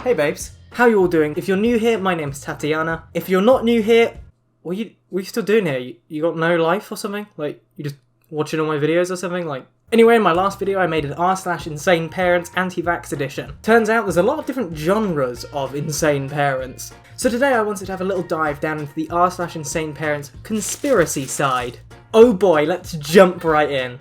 Hey babes, how you all doing? If you're new here, my name's Tatiana. If you're not new here, what are you still doing here? You got no life or something? Like, you just watching all my videos or something? Like, anyway, in my last video I made an r/Insaneparents anti-vax edition. Turns out there's a lot of different genres of insane parents. So today I wanted to have a little dive down into the r/Insaneparents conspiracy side. Oh boy, let's jump right in.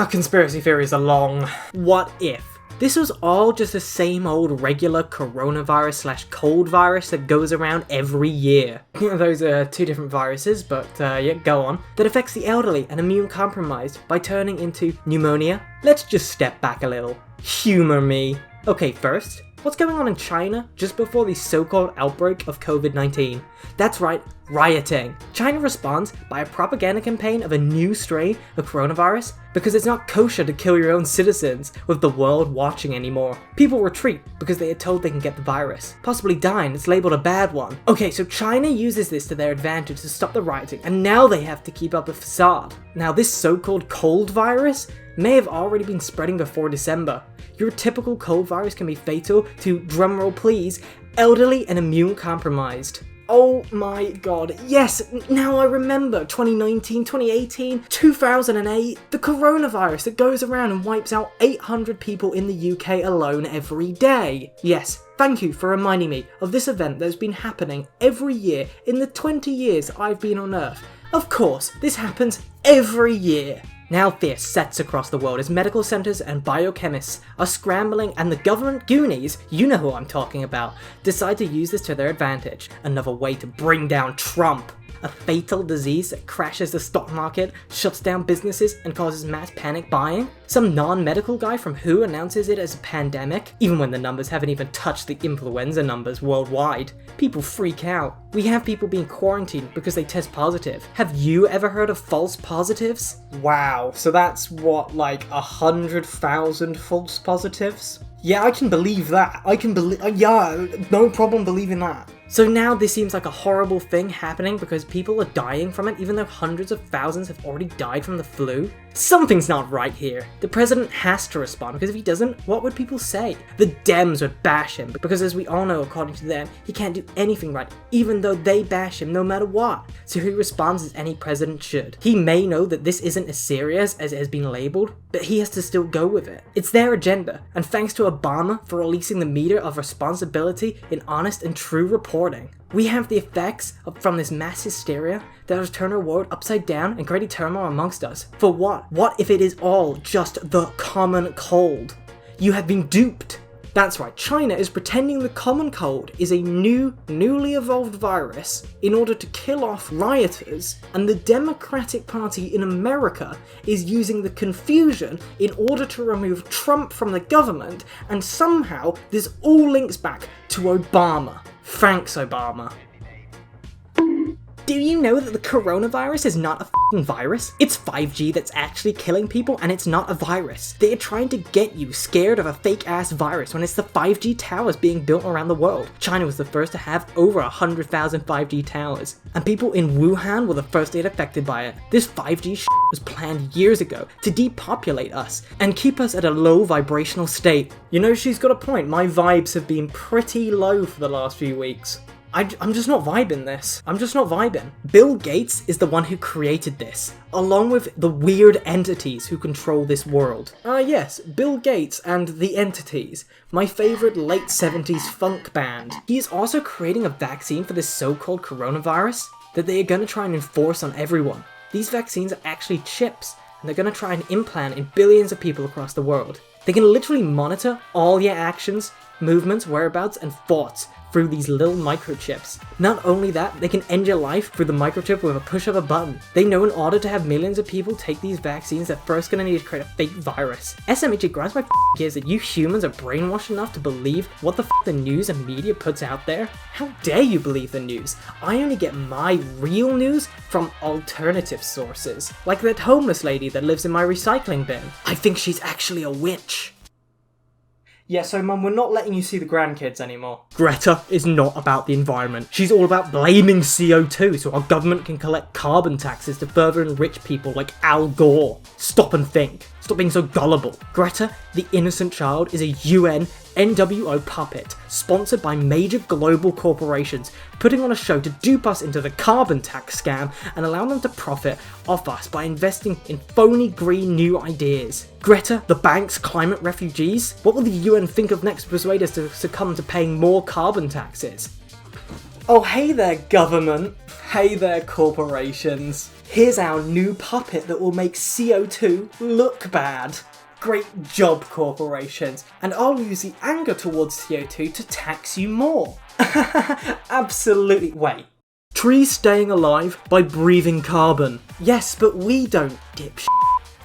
Conspiracy theories are long. What if this was all just the same old regular coronavirus / cold virus that goes around every year? Those are two different viruses, but yeah, go on. That affects the elderly and immune compromised by turning into pneumonia? Let's just step back a little. Humor me. Okay, first, what's going on in China just before the so-called outbreak of COVID-19? That's right, rioting. China responds by a propaganda campaign of a new strain of coronavirus because it's not kosher to kill your own citizens with the world watching anymore. People retreat because they are told they can get the virus, possibly die and it's labeled a bad one. Okay, so China uses this to their advantage to stop the rioting, and now they have to keep up the facade. Now this so-called cold virus may have already been spreading before December. Your typical cold virus can be fatal to, drumroll please, elderly and immune compromised. Oh my god, yes, now I remember 2019, 2018, 2008, the coronavirus that goes around and wipes out 800 people in the UK alone every day. Yes, thank you for reminding me of this event that's been happening every year in the 20 years I've been on Earth. Of course, this happens every year. Now this sets across the world as medical centres and biochemists are scrambling, and the government goonies, you know who I'm talking about, decide to use this to their advantage. Another way to bring down Trump. A fatal disease that crashes the stock market, shuts down businesses, and causes mass panic buying? Some non-medical guy from WHO announces it as a pandemic, even when the numbers haven't even touched the influenza numbers worldwide. People freak out. We have people being quarantined because they test positive. Have you ever heard of false positives? Wow, so that's what, like 100,000 false positives? Yeah, I can believe that. Yeah, no problem believing that. So now this seems like a horrible thing happening because people are dying from it, even though hundreds of thousands have already died from the flu? Something's not right here. The president has to respond, because if he doesn't, what would people say? The Dems would bash him, because as we all know, according to them, he can't do anything right, even though they bash him no matter what. So he responds as any president should. He may know that this isn't as serious as it has been labelled, but he has to still go with it. It's their agenda, and thanks to Obama for releasing the meter of responsibility in honest and true reporting. We have the effects from this mass hysteria that has turned our world upside down and created turmoil amongst us. For what? What if it is all just the common cold? You have been duped. That's right, China is pretending the common cold is a newly evolved virus in order to kill off rioters, and the Democratic Party in America is using the confusion in order to remove Trump from the government, and somehow this all links back to Obama. Thanks, Obama. Do you know that the coronavirus is not a f***ing virus? It's 5G that's actually killing people, and it's not a virus. They are trying to get you scared of a fake-ass virus when it's the 5G towers being built around the world. China was the first to have over 100,000 5G towers, and people in Wuhan were the first to get affected by it. This 5G shit was planned years ago to depopulate us and keep us at a low vibrational state. You know, she's got a point. My vibes have been pretty low for the last few weeks. I'm just not vibing this. I'm just not vibing. Bill Gates is the one who created this, along with the weird entities who control this world. Yes, Bill Gates and the Entities, my favourite late 70s funk band. He is also creating a vaccine for this so-called coronavirus that they are going to try and enforce on everyone. These vaccines are actually chips, and they're going to try and implant in billions of people across the world. They can literally monitor all your actions, movements, whereabouts, and thoughts through these little microchips. Not only that, they can end your life through the microchip with a push of a button. They know in order to have millions of people take these vaccines, they're first gonna need to create a fake virus. SMH, it grinds my gears that you humans are brainwashed enough to believe what the the news and media puts out there. How dare you believe the news? I only get my real news from alternative sources, like that homeless lady that lives in my recycling bin. I think she's actually a witch. Yeah, so Mum, we're not letting you see the grandkids anymore. Greta is not about the environment. She's all about blaming CO2 so our government can collect carbon taxes to further enrich people like Al Gore. Stop and think. Stop being so gullible. Greta, the innocent child, is a UN NWO puppet, sponsored by major global corporations, putting on a show to dupe us into the carbon tax scam and allow them to profit off us by investing in phony green new ideas. Greta, the bank's climate refugees? What will the UN think of next to persuade us to succumb to paying more carbon taxes? Oh, hey there, government. Hey there, corporations. Here's our new puppet that will make CO2 look bad. Great job, corporations. And I'll use the anger towards CO2 to tax you more. Absolutely. Wait. Trees staying alive by breathing carbon. Yes, but we don't, dipshit.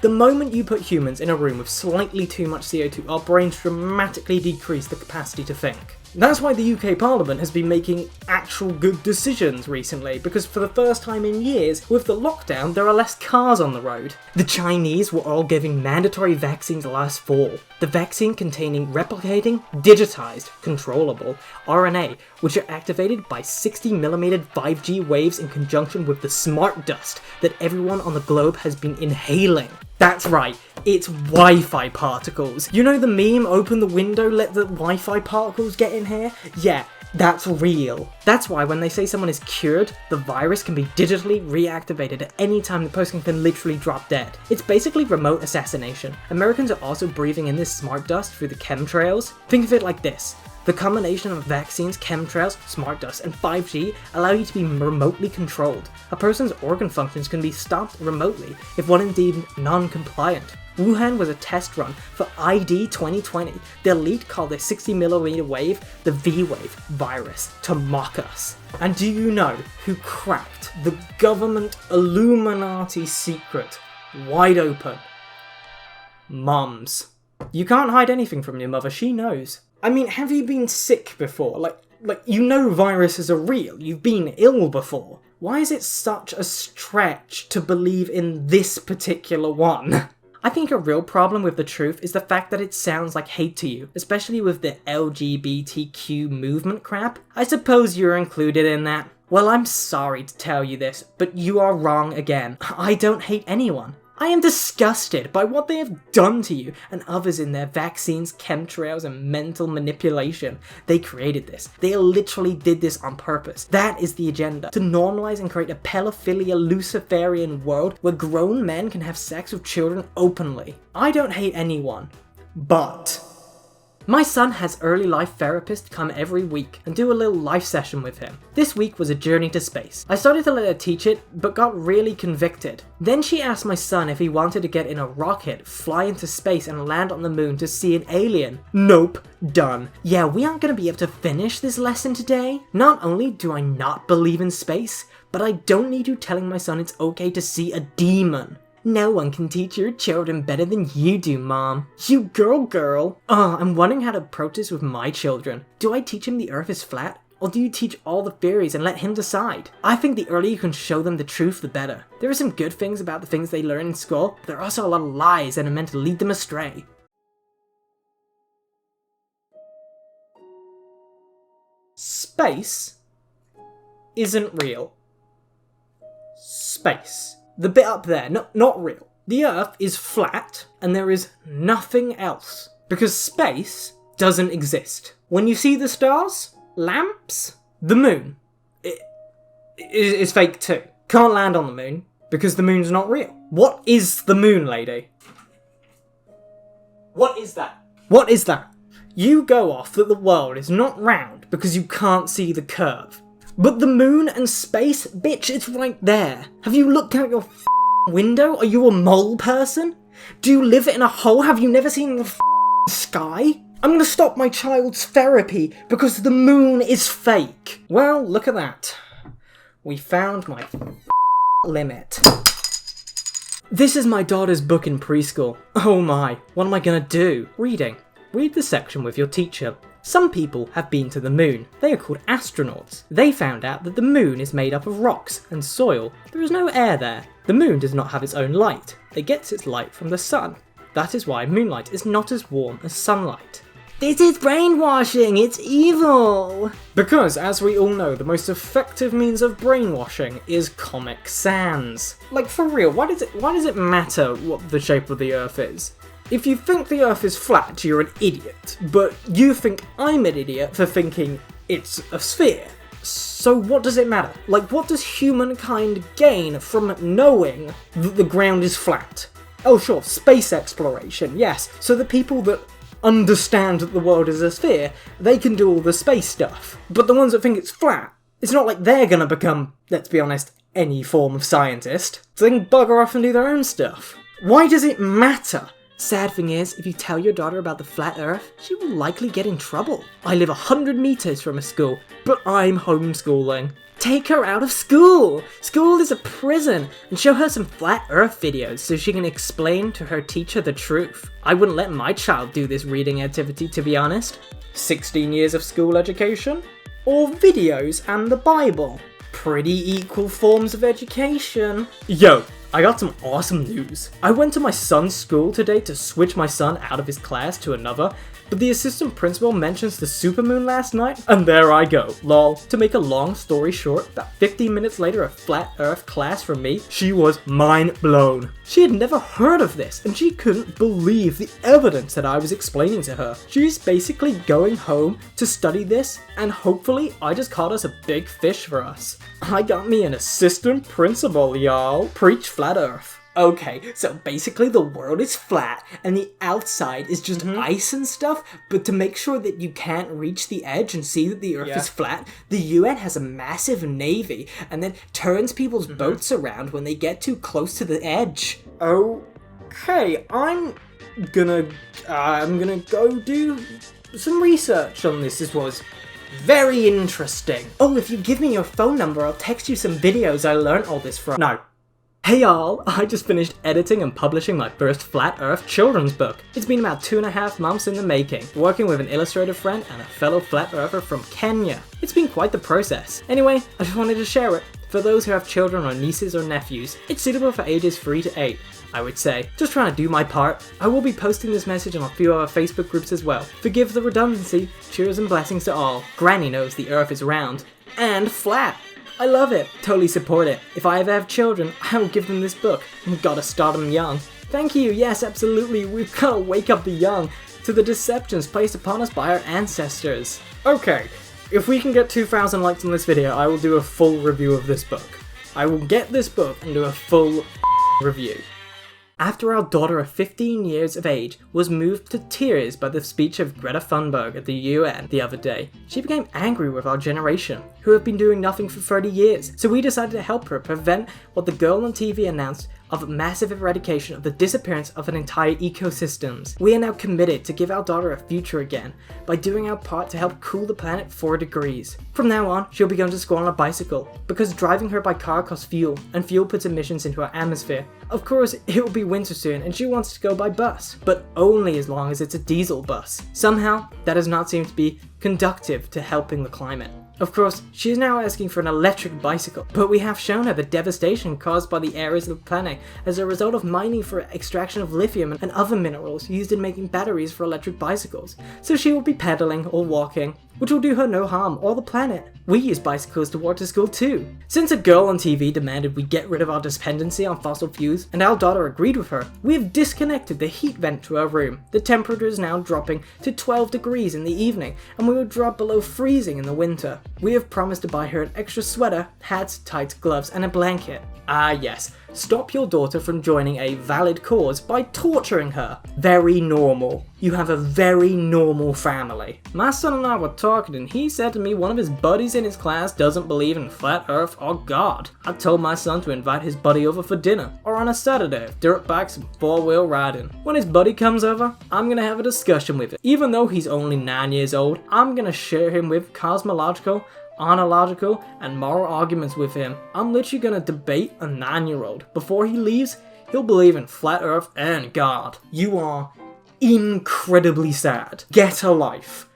The moment you put humans in a room with slightly too much CO2, our brains dramatically decrease the capacity to think. That's why the UK Parliament has been making actual good decisions recently, because for the first time in years, with the lockdown, there are less cars on the road. The Chinese were all giving mandatory vaccines last fall. The vaccine containing replicating, digitised, controllable RNA, which are activated by 60mm 5G waves in conjunction with the smart dust that everyone on the globe has been inhaling. That's right, it's Wi-Fi particles. You know the meme, open the window, let the Wi-Fi particles get in here? Yeah, that's real. That's why when they say someone is cured, the virus can be digitally reactivated at any time the person can literally drop dead. It's basically remote assassination. Americans are also breathing in this smart dust through the chemtrails. Think of it like this. The combination of vaccines, chemtrails, smart dust, and 5G allow you to be remotely controlled. A person's organ functions can be stopped remotely if one indeed non-compliant. Wuhan was a test run for ID 2020. The elite called their 60mm wave the V-wave virus to mock us. And do you know who cracked the government Illuminati secret wide open? Mums. You can't hide anything from your mother, she knows. I mean, have you been sick before? Like you know viruses are real, you've been ill before. Why is it such a stretch to believe in this particular one? I think a real problem with the truth is the fact that it sounds like hate to you, especially with the LGBTQ movement crap. I suppose you're included in that. Well, I'm sorry to tell you this, but you are wrong again. I don't hate anyone. I am disgusted by what they have done to you and others in their vaccines, chemtrails, and mental manipulation. They created this. They literally did this on purpose. That is the agenda. To normalize and create a pedophilia Luciferian world where grown men can have sex with children openly. I don't hate anyone, but my son has early life therapists come every week and do a little life session with him. This week was a journey to space. I started to let her teach it, but got really convicted. Then she asked my son if he wanted to get in a rocket, fly into space and land on the moon to see an alien. Nope. Done. Yeah, we aren't going to be able to finish this lesson today. Not only do I not believe in space, but I don't need you telling my son it's okay to see a demon. No one can teach your children better than you do, Mom. You girl. I'm wondering how to approach this with my children. Do I teach him the earth is flat? Or do you teach all the theories and let him decide? I think the earlier you can show them the truth, the better. There are some good things about the things they learn in school, but there are also a lot of lies that are meant to lead them astray. Space isn't real. Space. The bit up there, not real. The Earth is flat, and there is nothing else. Because space doesn't exist. When you see the stars, lamps, the moon, is fake too. Can't land on the moon, because the moon's not real. What is the moon, lady? What is that? What is that? You go off that the world is not round because you can't see the curve. But the moon and space, bitch, it's right there. Have you looked out your window? Are you a mole person? Do you live in a hole? Have you never seen the sky? I'm gonna stop my child's therapy because the moon is fake. Well, look at that. We found my limit. This is my daughter's book in preschool. Oh my, what am I gonna do? Reading. Read the section with your teacher. Some people have been to the moon. They are called astronauts. They found out that the moon is made up of rocks and soil. There is no air there. The moon does not have its own light. It gets its light from the sun. That is why moonlight is not as warm as sunlight. This is brainwashing, it's evil! Because, as we all know, the most effective means of brainwashing is Comic Sans. Like, for real, why does it matter what the shape of the Earth is? If you think the Earth is flat, you're an idiot, but you think I'm an idiot for thinking it's a sphere. So what does it matter? Like, what does humankind gain from knowing that the ground is flat? Oh sure, space exploration, yes. So the people that understand that the world is a sphere, they can do all the space stuff. But the ones that think it's flat, it's not like they're gonna become, let's be honest, any form of scientist. So they can bugger off and do their own stuff. Why does it matter? Sad thing is, if you tell your daughter about the flat Earth, she will likely get in trouble. I live 100 meters from a school, but I'm homeschooling. Take her out of school! School is a prison, and show her some flat Earth videos so she can explain to her teacher the truth. I wouldn't let my child do this reading activity, to be honest. 16 years of school education? Or videos and the Bible? Pretty equal forms of education. Yo, I got some awesome news. I went to my son's school today to switch my son out of his class to another, but the assistant principal mentions the supermoon last night, and there I go. Lol. To make a long story short, about 15 minutes later a flat earth class from me, she was mind blown. She had never heard of this, and she couldn't believe the evidence that I was explaining to her. She's basically going home to study this, and hopefully I just caught us a big fish for us. I got me an assistant principal, y'all. Preach flat earth. Okay, so basically the world is flat, and the outside is just ice and stuff, but to make sure that you can't reach the edge and see that the Earth is flat, the UN has a massive navy, and then turns people's boats around when they get too close to the edge. Okay, I'm gonna go do some research on this. This was very interesting. Oh, if you give me your phone number, I'll text you some videos I learned all this from. No. Hey y'all, I just finished editing and publishing my first Flat Earth children's book. It's been about 2.5 months in the making, working with an illustrator friend and a fellow Flat Earther from Kenya. It's been quite the process. Anyway, I just wanted to share it. For those who have children or nieces or nephews, it's suitable for ages 3 to 8, I would say. Just trying to do my part. I will be posting this message on a few other Facebook groups as well. Forgive the redundancy. Cheers and blessings to all. Granny knows the Earth is round. And flat. I love it. Totally support it. If I ever have children, I will give them this book. We've gotta start them young. Thank you. Yes, absolutely. We've gotta wake up the young to the deceptions placed upon us by our ancestors. Okay, if we can get 2,000 likes on this video, I will do a full review of this book. I will get this book and do a full review. After our daughter of 15 years of age was moved to tears by the speech of Greta Thunberg at the UN the other day, she became angry with our generation, who have been doing nothing for 30 years, so we decided to help her prevent what the girl on TV announced of massive eradication of the disappearance of an entire ecosystems. We are now committed to give our daughter a future again by doing our part to help cool the planet 4 degrees. From now on, she'll be going to school on a bicycle, because driving her by car costs fuel, and fuel puts emissions into our atmosphere. Of course, it will be winter soon, and she wants to go by bus, but only as long as it's a diesel bus. Somehow, that does not seem to be conducive to helping the climate. Of course, she is now asking for an electric bicycle, but we have shown her the devastation caused by the areas of the planet as a result of mining for extraction of lithium and other minerals used in making batteries for electric bicycles, so she will be pedaling or walking, which will do her no harm or the planet. We use bicycles to walk to school too. Since a girl on TV demanded we get rid of our dependency on fossil fuels, and our daughter agreed with her, we have disconnected the heat vent to our room. The temperature is now dropping to 12 degrees in the evening, and we will drop below freezing in the winter. We have promised to buy her an extra sweater, hats, tights, gloves, and a blanket. Ah yes, stop your daughter from joining a valid cause by torturing her. Very normal. You have a very normal family. My son and I were talking, and he said to me one of his buddies in his class doesn't believe in flat earth or God. I told my son to invite his buddy over for dinner, or on a Saturday, dirt bikes and 4-wheel riding. When his buddy comes over, I'm gonna have a discussion with him. Even though he's only 9 years old, I'm gonna share him with cosmological, ontological, and moral arguments with him. I'm literally gonna debate a 9-year-old. Before he leaves, he'll believe in flat earth and God. You are incredibly sad. Get a life.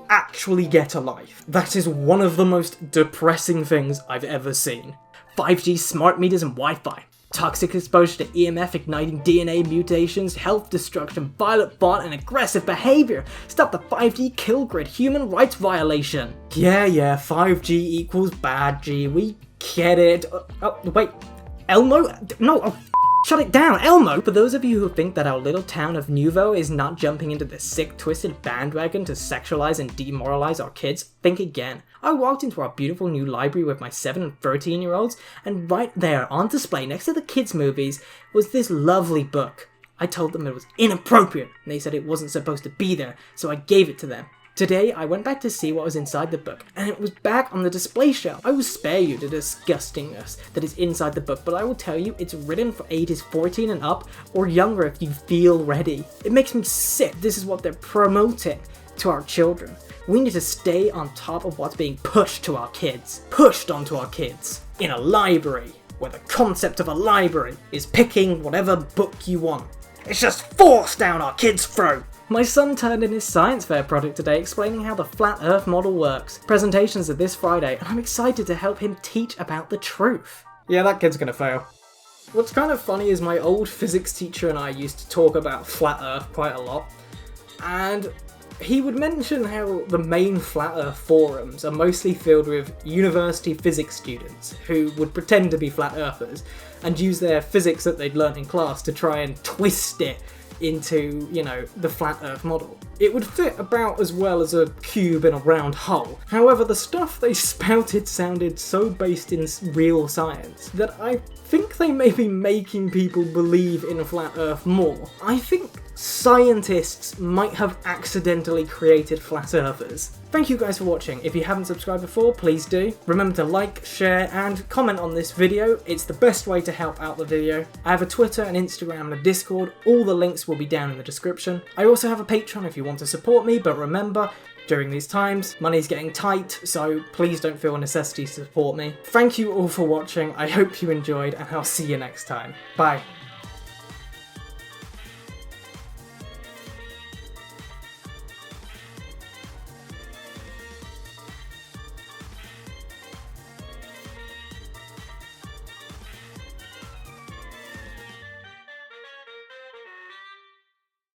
Actually get a life. That is one of the most depressing things I've ever seen. 5G smart meters and Wi-Fi. Toxic exposure to EMF igniting DNA mutations, health destruction, violent thought, and aggressive behavior. Stop the 5G kill grid human rights violation. Yeah, 5G equals bad G. We get it. Oh, wait. Elmo? No, shut it down, Elmo! For those of you who think that our little town of Nouveau is not jumping into the sick, twisted bandwagon to sexualize and demoralize our kids, think again. I walked into our beautiful new library with my 7 and 13-year-olds, and right there on display next to the kids' movies was this lovely book. I told them it was inappropriate, and they said it wasn't supposed to be there, so I gave it to them. Today, I went back to see what was inside the book, and it was back on the display shelf. I will spare you the disgustingness that is inside the book, but I will tell you it's written for ages 14 and up, or younger if you feel ready. It makes me sick. This is what they're promoting to our children. We need to stay on top of what's being pushed to our kids. Pushed onto our kids. In a library, where the concept of a library is picking whatever book you want. It's just forced down our kids' throat. My son turned in his science fair project today explaining how the flat earth model works. Presentations are this Friday, and I'm excited to help him teach about the truth. Yeah, that kid's gonna fail. What's kind of funny is my old physics teacher and I used to talk about flat earth quite a lot, and he would mention how the main flat earth forums are mostly filled with university physics students who would pretend to be flat earthers and use their physics that they'd learnt in class to try and twist it into, the flat earth model. It would fit about as well as a cube in a round hole. However, the stuff they spouted sounded so based in real science that I think they may be making people believe in a flat earth more. I think scientists might have accidentally created flat earthers. Thank you guys for watching. If you haven't subscribed before, please do. Remember to like, share, and comment on this video. It's the best way to help out the video. I have a Twitter, an Instagram, and a Discord. All the links will be down in the description. I also have a Patreon if you want to support me, but remember, during these times, money's getting tight, so please don't feel a necessity to support me. Thank you all for watching. I hope you enjoyed, and I'll see you next time. Bye.